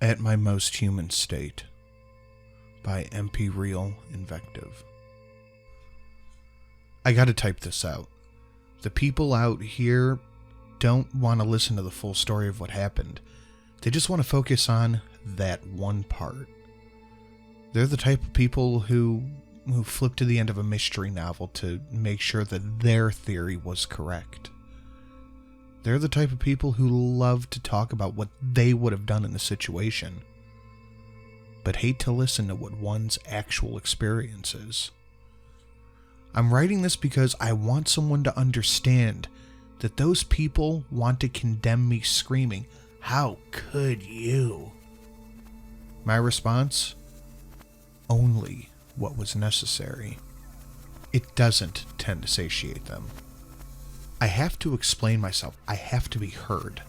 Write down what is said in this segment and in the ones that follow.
At My Most Human State by MP Real Invective. I gotta type this out. The people out here don't want to listen to the full story of what happened. They just want to focus on that one part. They're the type of people who flip to the end of a mystery novel to make sure that their theory was correct. They're the type of people who love to talk about what they would have done in the situation, but hate to listen to what one's actual experience is. I'm writing this because I want someone to understand that those people want to condemn me screaming, "How could you?" My response? Only what was necessary. It doesn't tend to satiate them. I have to explain myself. I have to be heard.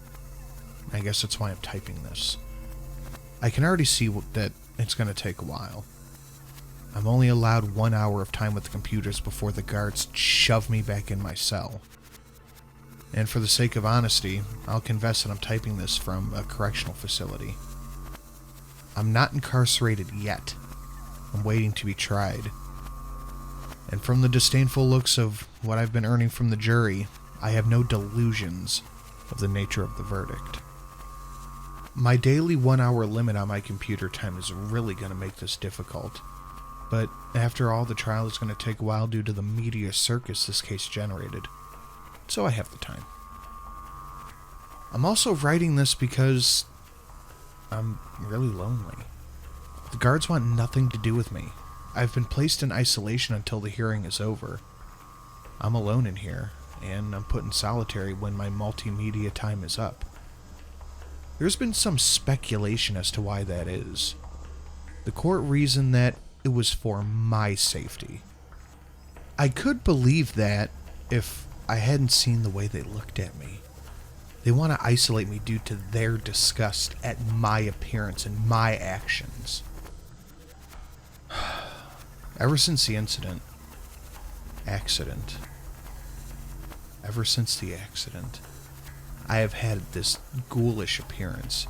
I guess that's why I'm typing this. I can already see that it's going to take a while. I'm only allowed 1 hour of time with the computers before the guards shove me back in my cell. And for the sake of honesty, I'll confess that I'm typing this from a correctional facility. I'm not incarcerated yet. I'm waiting to be tried. And from the disdainful looks of what I've been earning from the jury, I have no delusions of the nature of the verdict. My daily 1 hour limit on my computer time is really going to make this difficult. But after all, the trial is going to take a while due to the media circus this case generated. So I have the time. I'm also writing this because I'm really lonely. The guards want nothing to do with me. I've been placed in isolation until the hearing is over. I'm alone in here, and I'm put in solitary when my multimedia time is up. There's been some speculation as to why that is. The court reasoned that it was for my safety. I could believe that if I hadn't seen the way they looked at me. They want to isolate me due to their disgust at my appearance and my actions. Ever since the accident, I have had this ghoulish appearance.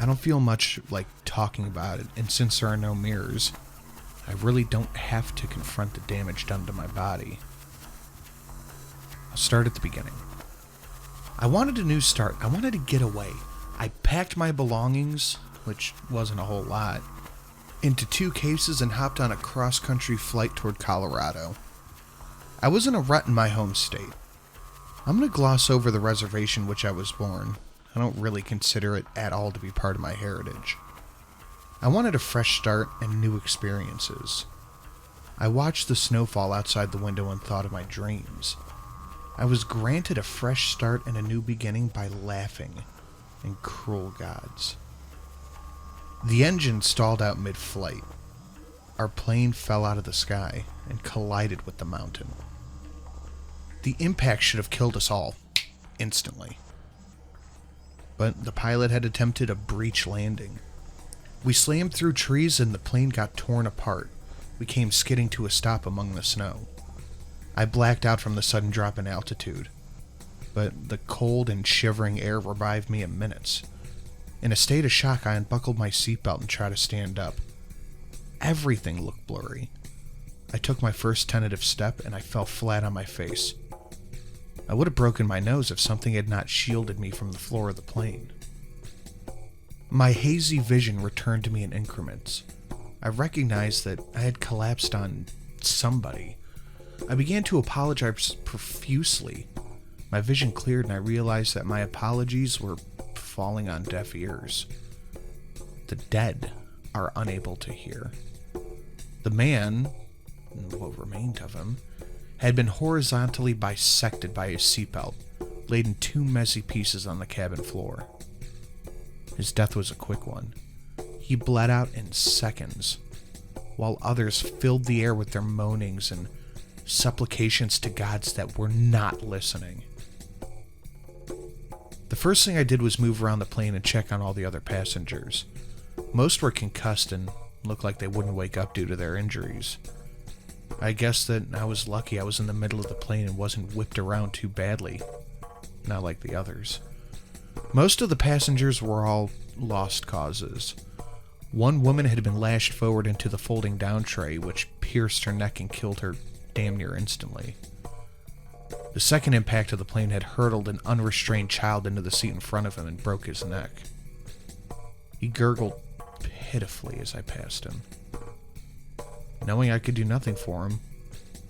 I don't feel much like talking about it, and since there are no mirrors, I really don't have to confront the damage done to my body. I'll start at the beginning. I wanted a new start. I wanted to get away. I packed my belongings, which wasn't a whole lot, into 2 cases and hopped on a cross-country flight toward Colorado. I was in a rut in my home state. I'm going to gloss over the reservation which I was born. I don't really consider it at all to be part of my heritage. I wanted a fresh start and new experiences. I watched the snowfall outside the window and thought of my dreams. I was granted a fresh start and a new beginning by laughing and cruel gods. The engine stalled out mid-flight. Our plane fell out of the sky and collided with the mountain. The impact should have killed us all, instantly. But the pilot had attempted a breech landing. We slammed through trees and the plane got torn apart. We came skidding to a stop among the snow. I blacked out from the sudden drop in altitude, but the cold and shivering air revived me in minutes. In a state of shock, I unbuckled my seatbelt and tried to stand up. Everything looked blurry. I took my first tentative step and I fell flat on my face. I would have broken my nose if something had not shielded me from the floor of the plane. My hazy vision returned to me in increments. I recognized that I had collapsed on somebody. I began to apologize profusely. My vision cleared and I realized that my apologies were falling on deaf ears. The dead are unable to hear. The man, what remained of him, had been horizontally bisected by his seatbelt, laid in 2 messy pieces on the cabin floor. His death was a quick one. He bled out in seconds, while others filled the air with their moanings and supplications to gods that were not listening. The first thing I did was move around the plane and check on all the other passengers. Most were concussed and looked like they wouldn't wake up due to their injuries. I guess that I was lucky I was in the middle of the plane and wasn't whipped around too badly, not like the others. Most of the passengers were all lost causes. One woman had been lashed forward into the folding down tray, which pierced her neck and killed her damn near instantly. The second impact of the plane had hurtled an unrestrained child into the seat in front of him and broke his neck. He gurgled pitifully as I passed him. Knowing I could do nothing for him,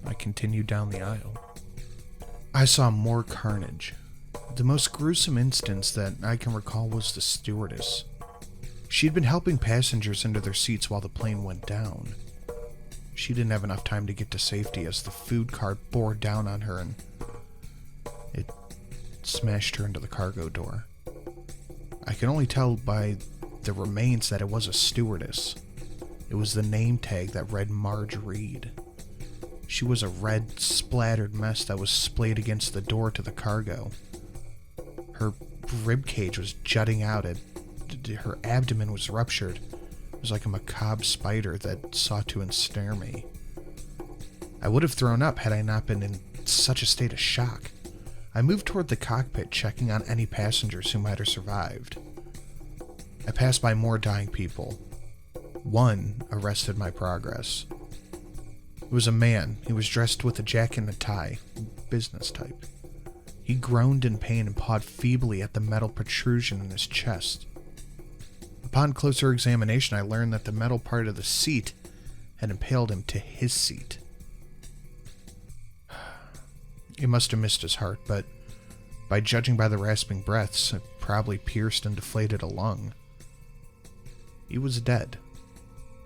I continued down the aisle. I saw more carnage. The most gruesome instance that I can recall was the stewardess. She had been helping passengers into their seats while the plane went down. She didn't have enough time to get to safety as the food cart bore down on her and it smashed her into the cargo door. I can only tell by the remains that it was a stewardess. It was the name tag that read Marge Reed. She was a red, splattered mess that was splayed against the door to the cargo. Her rib cage was jutting out, her abdomen was ruptured. It was like a macabre spider that sought to ensnare me. I would have thrown up had I not been in such a state of shock. I moved toward the cockpit, checking on any passengers who might have survived. I passed by more dying people. One arrested my progress. It was a man. He was dressed with a jacket and a tie, business type. He groaned in pain and pawed feebly at the metal protrusion in his chest. Upon closer examination, I learned that the metal part of the seat had impaled him to his seat. It must have missed his heart, but by judging by the rasping breaths, it probably pierced and deflated a lung. He was dead.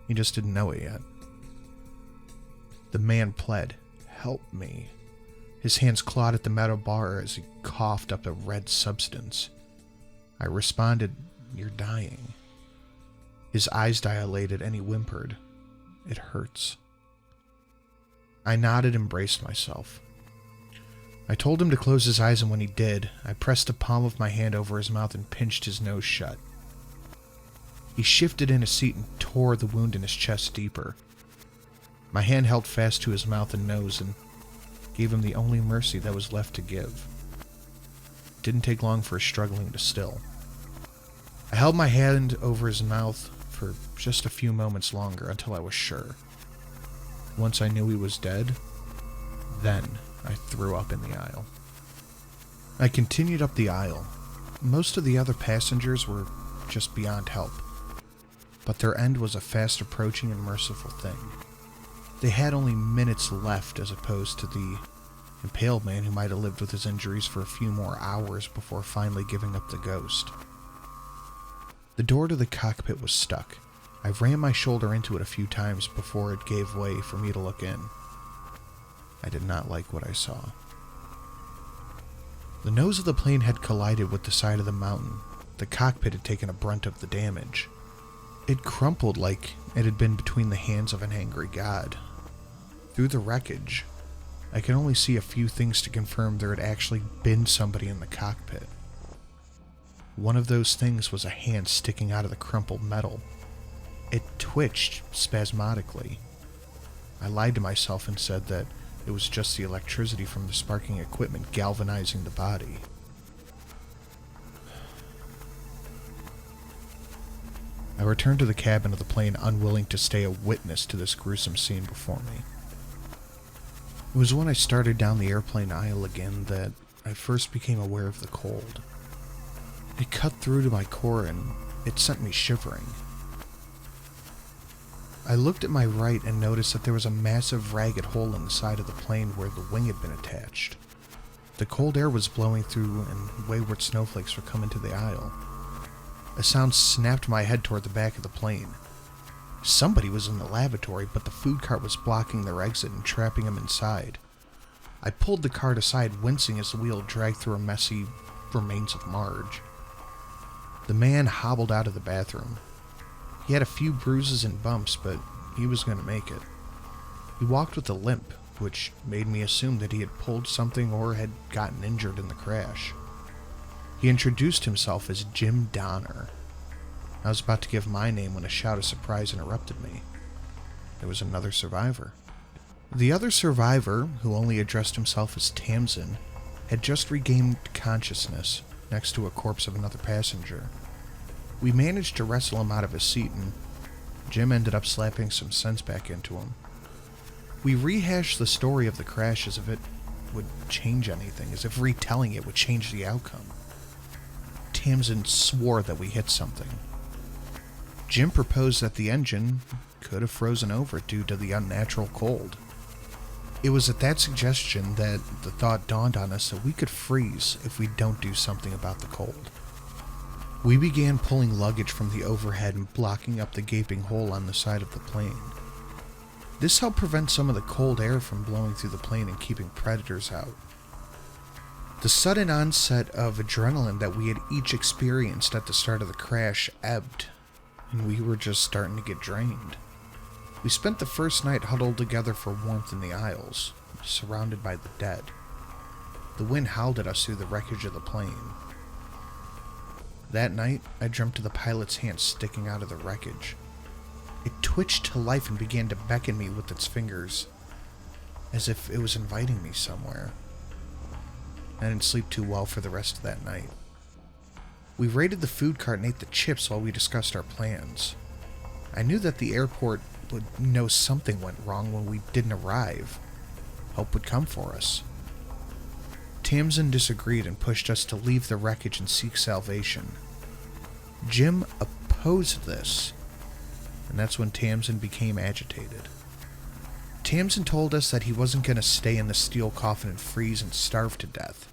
He just didn't know it yet. The man pled, "Help me." His hands clawed at the metal bar as he coughed up a red substance. I responded, "You're dying." His eyes dilated and he whimpered, "It hurts." I nodded and braced myself. I told him to close his eyes, and when he did, I pressed the palm of my hand over his mouth and pinched his nose shut. He shifted in his seat and tore the wound in his chest deeper. My hand held fast to his mouth and nose and gave him the only mercy that was left to give. It didn't take long for his struggling to still. I held my hand over his mouth for just a few moments longer until I was sure. Once I knew he was dead, then I threw up in the aisle. I continued up the aisle. Most of the other passengers were just beyond help, but their end was a fast approaching and merciful thing. They had only minutes left as opposed to the impaled man who might have lived with his injuries for a few more hours before finally giving up the ghost. The door to the cockpit was stuck. I ran my shoulder into it a few times before it gave way for me to look in. I did not like what I saw. The nose of the plane had collided with the side of the mountain. The cockpit had taken a brunt of the damage. It crumpled like it had been between the hands of an angry god. Through the wreckage, I could only see a few things to confirm there had actually been somebody in the cockpit. One of those things was a hand sticking out of the crumpled metal. It twitched spasmodically. I lied to myself and said that it was just the electricity from the sparking equipment galvanizing the body. I returned to the cabin of the plane, unwilling to stay a witness to this gruesome scene before me. It was when I started down the airplane aisle again that I first became aware of the cold. It cut through to my core and it sent me shivering. I looked at my right and noticed that there was a massive ragged hole in the side of the plane where the wing had been attached. The cold air was blowing through and wayward snowflakes were coming to the aisle. A sound snapped my head toward the back of the plane. Somebody was in the lavatory, but the food cart was blocking their exit and trapping them inside. I pulled the cart aside, wincing as the wheel dragged through a messy remains of Marge. The man hobbled out of the bathroom. He had a few bruises and bumps, but he was going to make it. He walked with a limp, which made me assume that he had pulled something or had gotten injured in the crash. He introduced himself as Jim Donner. I was about to give my name when a shout of surprise interrupted me. There was another survivor. The other survivor, who only addressed himself as Tamsin, had just regained consciousness next to a corpse of another passenger. We managed to wrestle him out of his seat, and Jim ended up slapping some sense back into him. We rehashed the story of the crash as if it would change anything, as if retelling it would change the outcome. Tamsin swore that we hit something. Jim proposed that the engine could have frozen over due to the unnatural cold. It was at that suggestion that the thought dawned on us that we could freeze if we don't do something about the cold. We began pulling luggage from the overhead and blocking up the gaping hole on the side of the plane. This helped prevent some of the cold air from blowing through the plane and keeping predators out. The sudden onset of adrenaline that we had each experienced at the start of the crash ebbed, and we were just starting to get drained. We spent the first night huddled together for warmth in the aisles, surrounded by the dead. The wind howled at us through the wreckage of the plane. That night, I dreamt of the pilot's hand sticking out of the wreckage. It twitched to life and began to beckon me with its fingers, as if it was inviting me somewhere. I didn't sleep too well for the rest of that night. We raided the food cart and ate the chips while we discussed our plans. I knew that the airport would know something went wrong when we didn't arrive. Help would come for us. Tamsin disagreed and pushed us to leave the wreckage and seek salvation. Jim opposed this, and that's when Tamsin became agitated. Tamsin told us that he wasn't going to stay in the steel coffin and freeze and starve to death,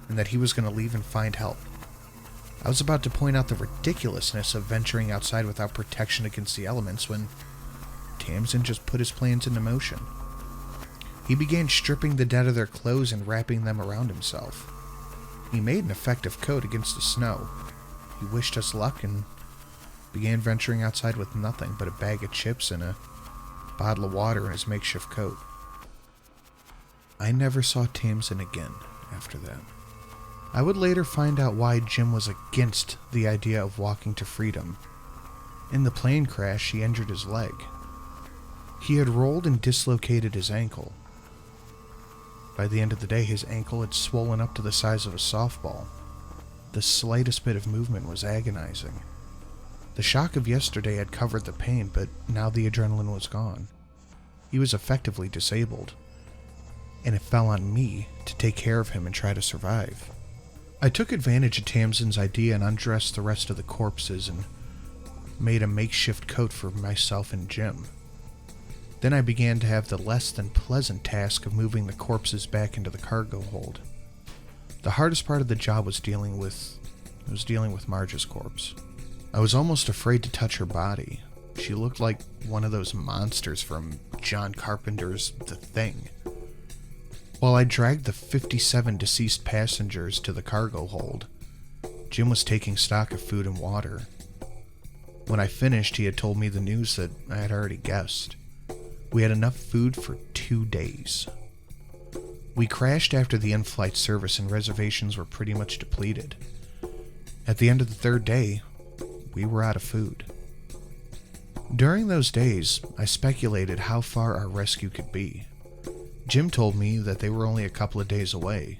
and that he was going to leave and find help. I was about to point out the ridiculousness of venturing outside without protection against the elements when Tamsin just put his plans into motion. He began stripping the dead of their clothes and wrapping them around himself. He made an effective coat against the snow. He wished us luck and began venturing outside with nothing but a bag of chips and a bottle of water in his makeshift coat. I never saw Tamsin again after that. I would later find out why Jim was against the idea of walking to freedom. In the plane crash, he injured his leg. He had rolled and dislocated his ankle. By the end of the day, his ankle had swollen up to the size of a softball. The slightest bit of movement was agonizing. The shock of yesterday had covered the pain, but now the adrenaline was gone. He was effectively disabled, and it fell on me to take care of him and try to survive. I took advantage of Tamsin's idea and undressed the rest of the corpses and made a makeshift coat for myself and Jim. Then I began to have the less than pleasant task of moving the corpses back into the cargo hold. The hardest part of the job was dealing with Marge's corpse. I was almost afraid to touch her body. She looked like one of those monsters from John Carpenter's The Thing. While I dragged the 57 deceased passengers to the cargo hold, Jim was taking stock of food and water. When I finished, he had told me the news that I had already guessed. We had enough food for 2 days. We crashed after the in-flight service and reservations were pretty much depleted. At the end of the 3rd day, we were out of food. During those days, I speculated how far our rescue could be. Jim told me that they were only a couple of days away.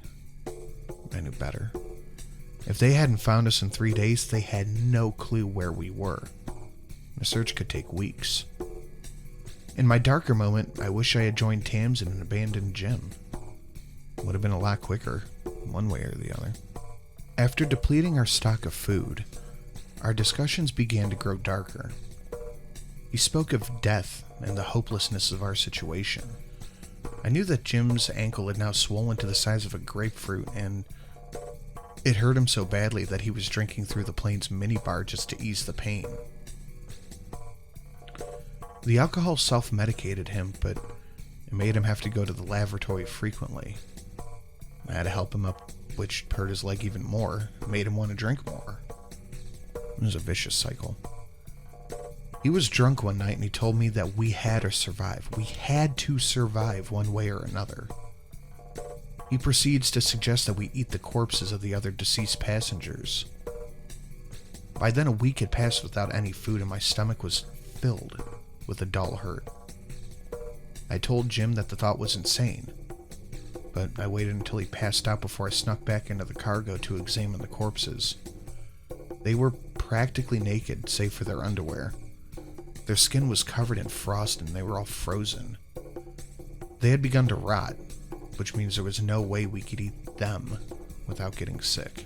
I knew better. If they hadn't found us in 3 days, they had no clue where we were. The search could take weeks. In my darker moment, I wish I had joined Tamsin and abandoned Jim. It would have been a lot quicker, one way or the other. After depleting our stock of food, our discussions began to grow darker. He spoke of death and the hopelessness of our situation. I knew that Jim's ankle had now swollen to the size of a grapefruit, and it hurt him so badly that he was drinking through the plane's minibar just to ease the pain. The alcohol self-medicated him, but it made him have to go to the lavatory frequently. I had to help him up, which hurt his leg even more, made him want to drink more. It was a vicious cycle. He was drunk one night and he told me that we had to survive. We had to survive one way or another. He proceeds to suggest that we eat the corpses of the other deceased passengers. By then a week had passed without any food and my stomach was filled with a dull hurt. I told Jim that the thought was insane, but I waited until he passed out before I snuck back into the cargo to examine the corpses. They were practically naked save for their underwear. Their skin was covered in frost and they were all frozen. They had begun to rot, which means there was no way we could eat them without getting sick.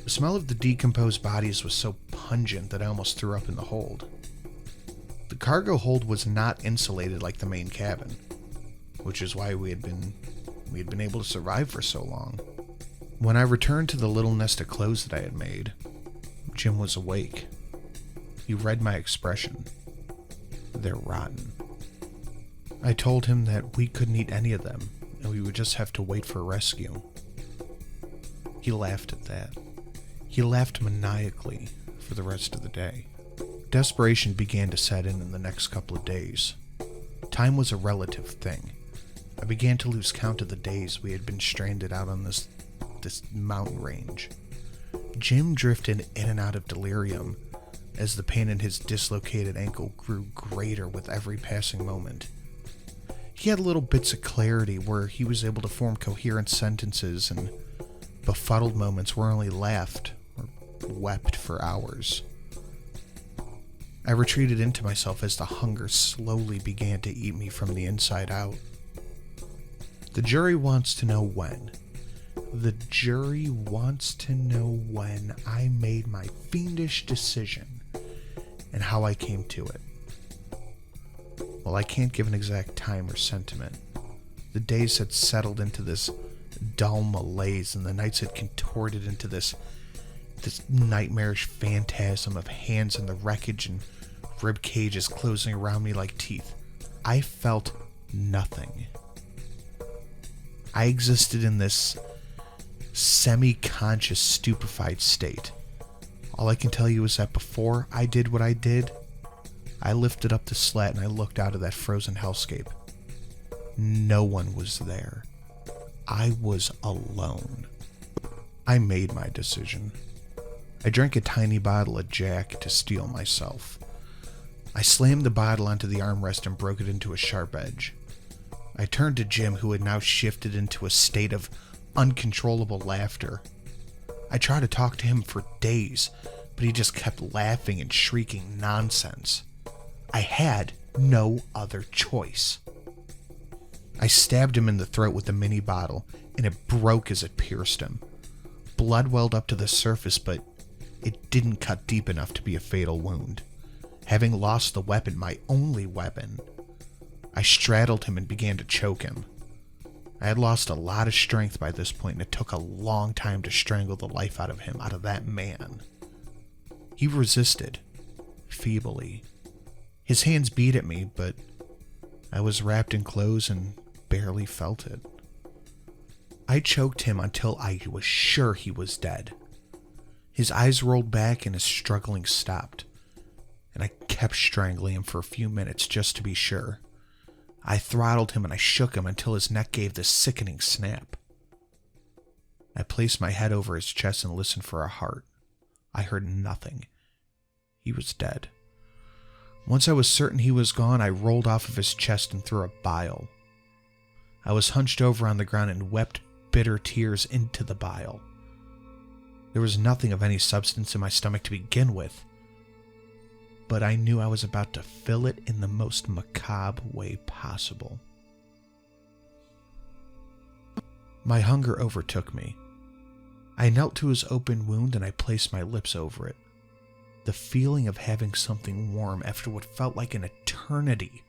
The smell of the decomposed bodies was so pungent that I almost threw up in the hold. The cargo hold was not insulated like the main cabin, which is why we had been able to survive for so long. When I returned to the little nest of clothes that I had made, Jim was awake. He read my expression. They're rotten. I told him that we couldn't eat any of them, and we would just have to wait for rescue. He laughed at that. He laughed maniacally for the rest of the day. Desperation began to set in the next couple of days. Time was a relative thing. I began to lose count of the days we had been stranded out on this mountain range. Jim drifted in and out of delirium as the pain in his dislocated ankle grew greater with every passing moment. He had little bits of clarity where he was able to form coherent sentences, and befuddled moments where he only laughed or wept for hours. I retreated into myself as the hunger slowly began to eat me from the inside out. The jury wants to know when. The jury wants to know when I made my fiendish decision and how I came to it. Well, I can't give an exact time or sentiment. The days had settled into this dull malaise, and the nights had contorted into this nightmarish phantasm of hands in the wreckage and rib cages closing around me like teeth. I felt nothing. I existed in this semi-conscious, stupefied state. All I can tell you is that before I did what I did, I lifted up the slat and I looked out of that frozen hellscape. No one was there. I was alone. I made my decision. I drank a tiny bottle of Jack to steel myself. I slammed the bottle onto the armrest and broke it into a sharp edge. I turned to Jim, who had now shifted into a state of uncontrollable laughter. I tried to talk to him for days, but he just kept laughing and shrieking nonsense. I had no other choice. I stabbed him in the throat with the mini bottle, and it broke as it pierced him. Blood welled up to the surface, but it didn't cut deep enough to be a fatal wound. Having lost the weapon, my only weapon, I straddled him and began to choke him. I had lost a lot of strength by this point, and it took a long time to strangle the life out of him, out of that man. He resisted, feebly. His hands beat at me, but I was wrapped in clothes and barely felt it. I choked him until I was sure he was dead. His eyes rolled back and his struggling stopped, and I kept strangling him for a few minutes just to be sure. I throttled him and I shook him until his neck gave this sickening snap. I placed my head over his chest and listened for a heart. I heard nothing. He was dead. Once I was certain he was gone, I rolled off of his chest and threw a bile. I was hunched over on the ground and wept bitter tears into the bile. There was nothing of any substance in my stomach to begin with, but I knew I was about to fill it in the most macabre way possible. My hunger overtook me. I knelt to his open wound and I placed my lips over it. The feeling of having something warm after what felt like an eternity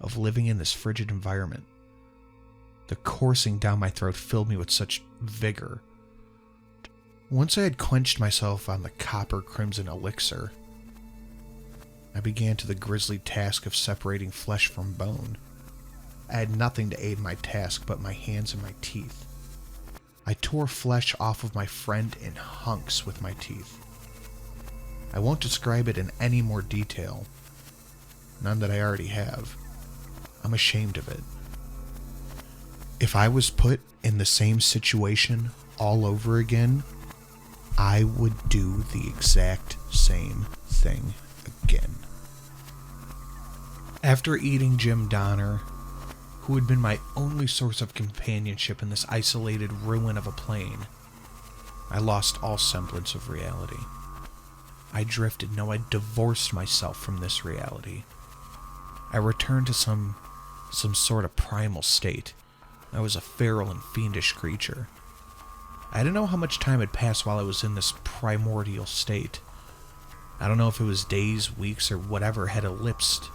of living in this frigid environment. The coursing down my throat filled me with such vigor. Once I had quenched myself on the copper crimson elixir, I began to the grisly task of separating flesh from bone. I had nothing to aid my task but my hands and my teeth. I tore flesh off of my friend in hunks with my teeth. I won't describe it in any more detail, none that I already have. I'm ashamed of it. If I was put in the same situation all over again, I would do the exact same thing again. After eating Jim Donner, who had been my only source of companionship in this isolated ruin of a plane, I lost all semblance of reality. I drifted, no, I divorced myself from this reality. I returned to some sort of primal state. I was a feral and fiendish creature. I didn't know how much time had passed while I was in this primordial state. I don't know if it was days, weeks, or whatever had elapsed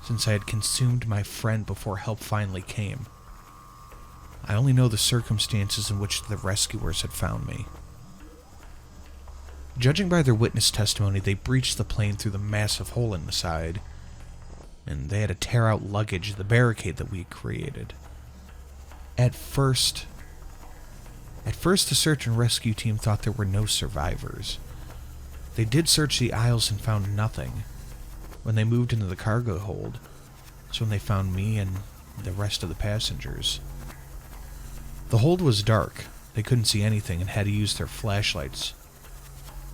since I had consumed my friend before help finally came. I only know the circumstances in which the rescuers had found me. Judging by their witness testimony, they breached the plane through the massive hole in the side, and they had to tear out luggage, the barricade that we had created. At first, the search and rescue team thought there were no survivors. They did search the aisles and found nothing. When they moved into the cargo hold, that's when they found me and the rest of the passengers. The hold was dark. They couldn't see anything and had to use their flashlights.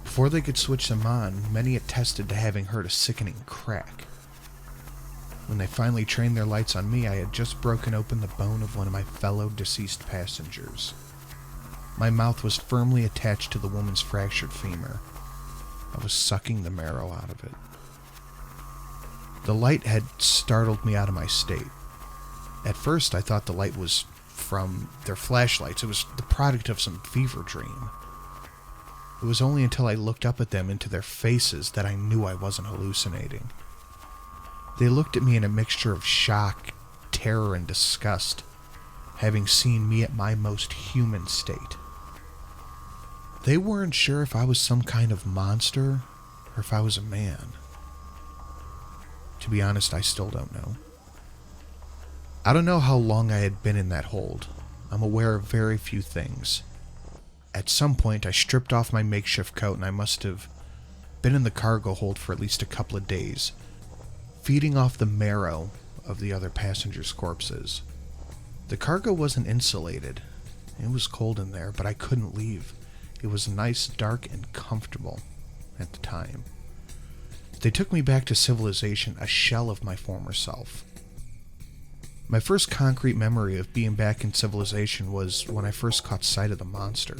Before they could switch them on, many attested to having heard a sickening crack. When they finally trained their lights on me, I had just broken open the bone of one of my fellow deceased passengers. My mouth was firmly attached to the woman's fractured femur. I was sucking the marrow out of it. The light had startled me out of my state. At first, I thought the light was from their flashlights. It was the product of some fever dream. It was only until I looked up at them into their faces that I knew I wasn't hallucinating. They looked at me in a mixture of shock, terror, and disgust, having seen me at my most human state. They weren't sure if I was some kind of monster or if I was a man. To be honest, I still don't know. I don't know how long I had been in that hold. I'm aware of very few things. At some point, I stripped off my makeshift coat and I must have been in the cargo hold for at least a couple of days, feeding off the marrow of the other passengers' corpses. The cargo wasn't insulated. It was cold in there, but I couldn't leave. It was nice, dark, and comfortable at the time. They took me back to civilization, a shell of my former self. My first concrete memory of being back in civilization was when I first caught sight of the monster.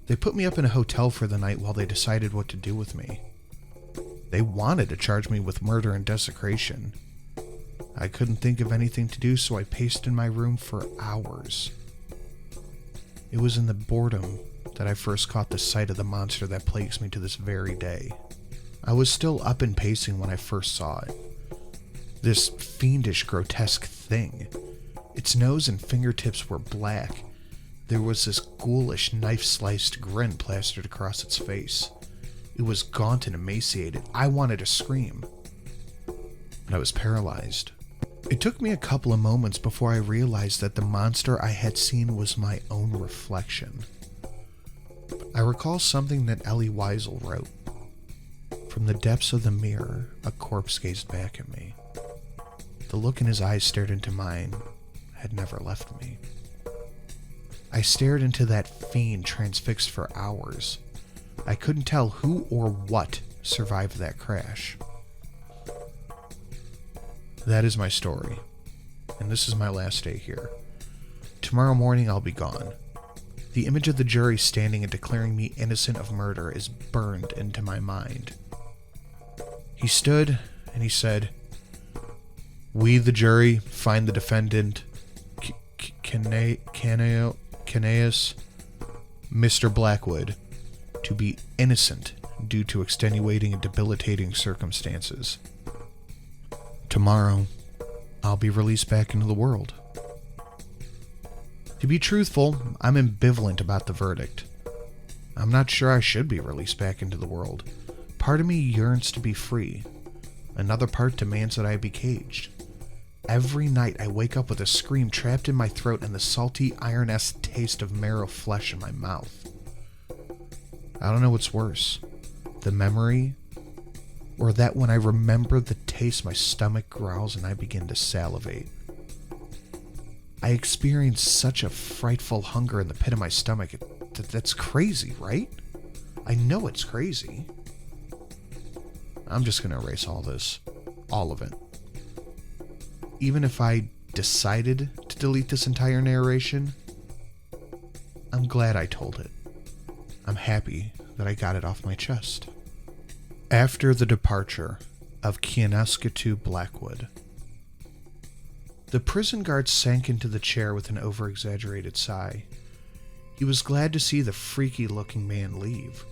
They put me up in a hotel for the night while they decided what to do with me. They wanted to charge me with murder and desecration. I couldn't think of anything to do, so I paced in my room for hours. It was in the boredom that I first caught the sight of the monster that plagues me to this very day. I was still up and pacing when I first saw it. This fiendish, grotesque thing. Its nose and fingertips were black. There was this ghoulish, knife-sliced grin plastered across its face. It was gaunt and emaciated. I wanted to scream, but I was paralyzed. It took me a couple of moments before I realized that the monster I had seen was my own reflection. I recall something that Ellie Weisel wrote. From the depths of the mirror, a corpse gazed back at me. The look in his eyes stared into mine had never left me. I stared into that fiend transfixed for hours. I couldn't tell who or what survived that crash. That is my story, and this is my last day here. Tomorrow morning I'll be gone. The image of the jury standing and declaring me innocent of murder is burned into my mind. He stood and he said, "We, the jury, find the defendant, Canaeus, Mr. Blackwood, to be innocent due to extenuating and debilitating circumstances. Tomorrow, I'll be released back into the world." To be truthful, I'm ambivalent about the verdict. I'm not sure I should be released back into the world. Part of me yearns to be free. Another part demands that I be caged. Every night I wake up with a scream trapped in my throat and the salty, iron-esque taste of marrow flesh in my mouth. I don't know what's worse, the memory, or that when I remember the taste my stomach growls and I begin to salivate. I experience such a frightful hunger in the pit of my stomach. That's crazy, right? I know it's crazy. I'm just going to erase all this. All of it. Even if I decided to delete this entire narration, I'm glad I told it. I'm happy that I got it off my chest. After the departure of Kianeskatu Blackwood, the prison guard sank into the chair with an over-exaggerated sigh. He was glad to see the freaky-looking man leave.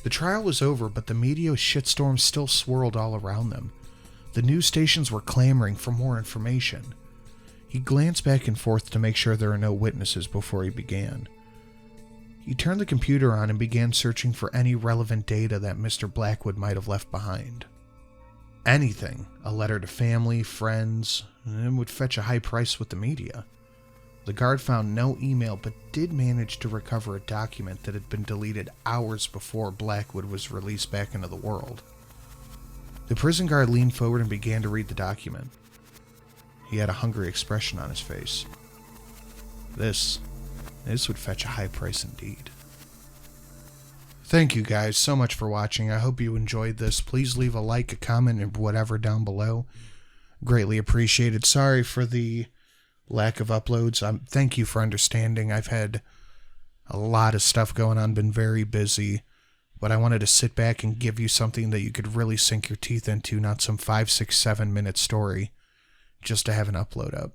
The trial was over, but the media shitstorm still swirled all around them. The news stations were clamoring for more information. He glanced back and forth to make sure there were no witnesses before he began. He turned the computer on and began searching for any relevant data that Mr. Blackwood might have left behind. Anything, a letter to family, friends, and would fetch a high price with the media. The guard found no email, but did manage to recover a document that had been deleted hours before Blackwood was released back into the world. The prison guard leaned forward and began to read the document. He had a hungry expression on his face. This would fetch a high price indeed. Thank you guys so much for watching. I hope you enjoyed this. Please leave a like, a comment, and whatever down below. Greatly appreciated. Sorry for the lack of uploads. Thank you for understanding. I've had a lot of stuff going on, been very busy, but I wanted to sit back and give you something that you could really sink your teeth into, not some 5, 6, 7 minute story just to have an upload up.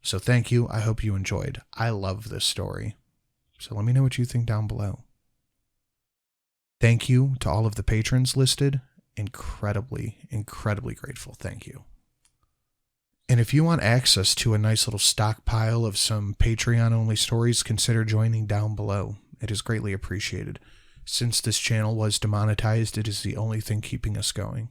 So thank you. I hope you enjoyed. I love this story. So let me know what you think down below. Thank you to all of the patrons listed. Incredibly, incredibly grateful. Thank you. And if you want access to a nice little stockpile of some Patreon-only stories, consider joining down below. It is greatly appreciated. Since this channel was demonetized, it is the only thing keeping us going.